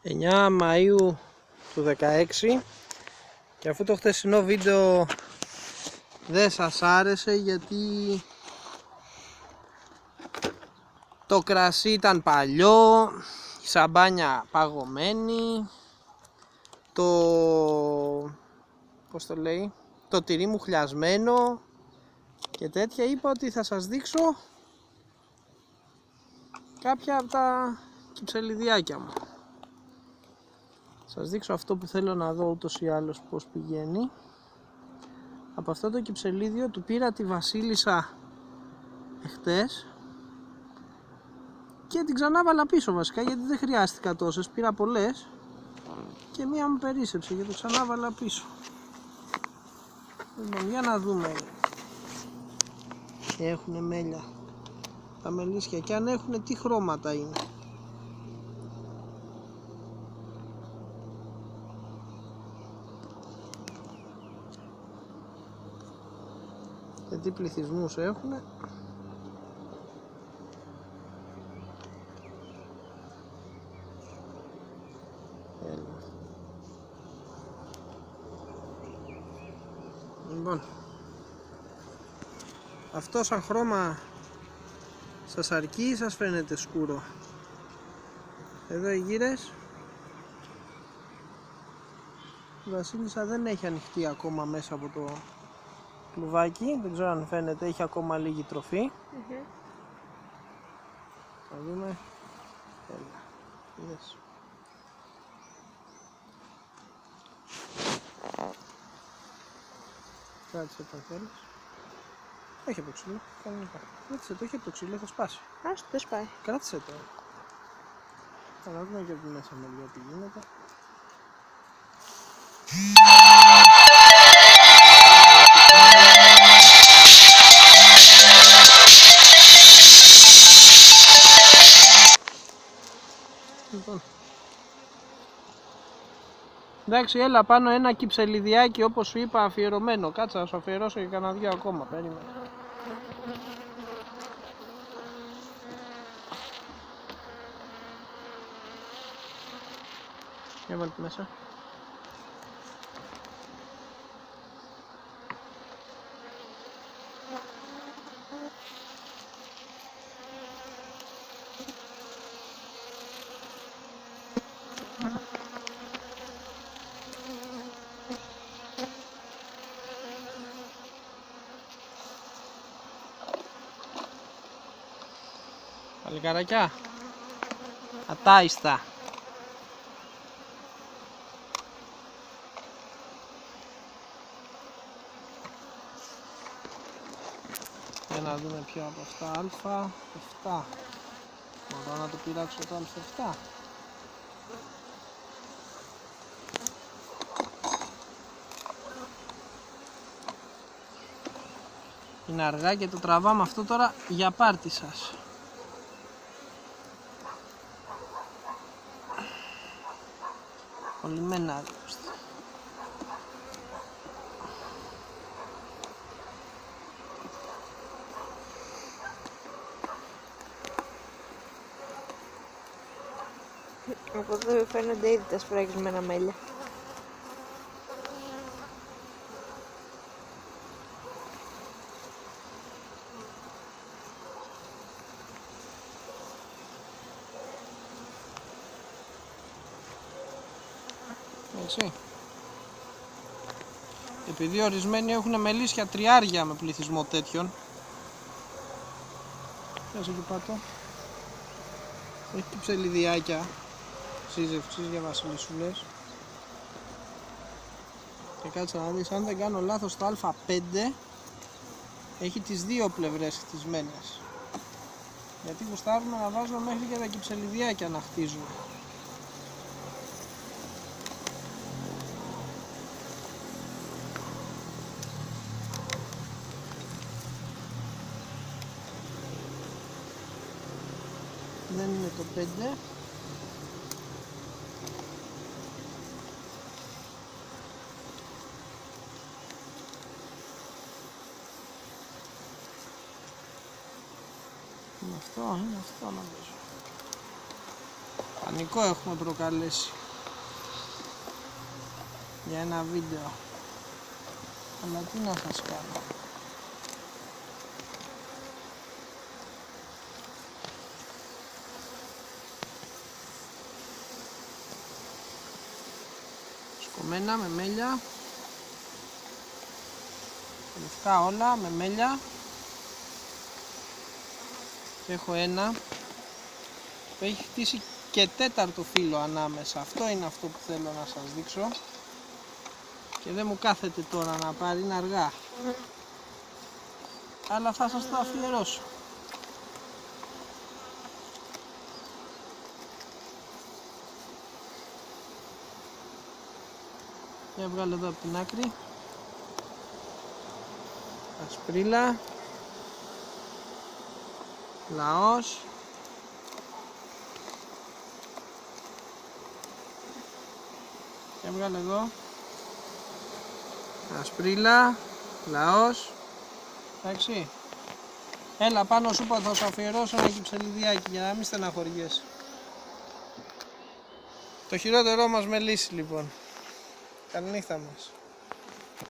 9 Μαΐου του 16 και αφού το χθεσινό βίντεο δεν σας άρεσε γιατί το κρασί ήταν παλιό, η σαμπάνια παγωμένη, το τυρί μου χλιασμένο και τέτοια, είπα ότι θα σας δείξω κάποια από τα κυψελιδιάκια μου. Σας δείξω αυτό που θέλω να δω ούτως ή άλλως πως πηγαίνει. Από αυτό το κυψελίδιο του πήρα τη βασίλισσα εχθές και την ξανάβαλα πίσω βασικά, γιατί δεν χρειάστηκα τόσες, πήρα πολλές και μία μου περίσσεψε και το ξανάβαλα πίσω. Λοιπόν, για να δούμε. Έχουνε μέλια τα μελίσια και αν έχουνε τι χρώματα είναι. Και τι πληθυσμούς έχουνε. Λοιπόν, αυτό σαν χρώμα σας αρκεί ή σας φαίνεται σκούρο? Εδώ οι γύρες, η βασίλισσα δεν έχει ανοιχτεί ακόμα μέσα από το κλουβάκι, δεν ξέρω αν φαίνεται, έχει ακόμα λίγη τροφή. Θα δούμε. Yes. Κράτησε το αν θέλεις. Όχι από το ξύλο, κανονικά. Κράτησε το, όχι από το ξύλο, θα σπάσει. Άστο, δεν σπάει. Κράτησε το. Θα δούμε και από τη μέσα μεριά τι γίνεται. Λοιπόν. Εντάξει, έλα πάνω ένα κυψελιδιάκι όπως σου είπα αφιερωμένο. Κάτσα να σου αφιερώσω και κανένα δυο ακόμα. Περίμενε. Για βάλτε μέσα. Παλικαράκια, ατάιστα. Για να δούμε ποιο από αυτά. Α7. Μπορώ να το πειράξω το Α7. Είναι αργά και το τραβάμε αυτό τώρα για πάρτι σας. Κολλημένα. Από εδώ φαίνονται ήδη τα σφραγισμένα μέλια. Έτσι. Επειδή ορισμένοι έχουν μελίσια τριάρια με πληθυσμό τέτοιων. Κάτσε εκεί πάτω. Έχει κυψελιδιάκια σύζευξης για βασιλισσούλες. Και κάτσε να δεις, αν δεν κάνω λάθος, το Α5 έχει τις δύο πλευρές χτισμένες. Γιατί γουστάρουμε να βάζουμε μέχρι και τα κυψελιδιάκια να χτίζουν. Δεν είναι το 5. Είναι αυτό νομίζω. Νικό έχουμε προκαλέσει για ένα βίντεο, αλλά τι να σας κάνω. Σκομμένα με μέλια, λευκά όλα με μέλια, και έχω ένα που έχει χτίσει και τέταρτο φύλλο ανάμεσα. Αυτό είναι αυτό που θέλω να σας δείξω και δεν μου κάθεται τώρα να πάρει, είναι αργά, αλλά θα σας το αφιερώσω. Για βγάλω εδώ από την άκρη, ασπρίλα, λαός, και βγάλω εδώ, ασπρίλα, λαός, εντάξει. Έλα πάνω σου είπα, θα σου αφιερώσω ένα κυψελιδιάκι για να μην στεναχωριέσαι. Το χειρότερό μας με λύση λοιπόν. Καληνύχτα μας.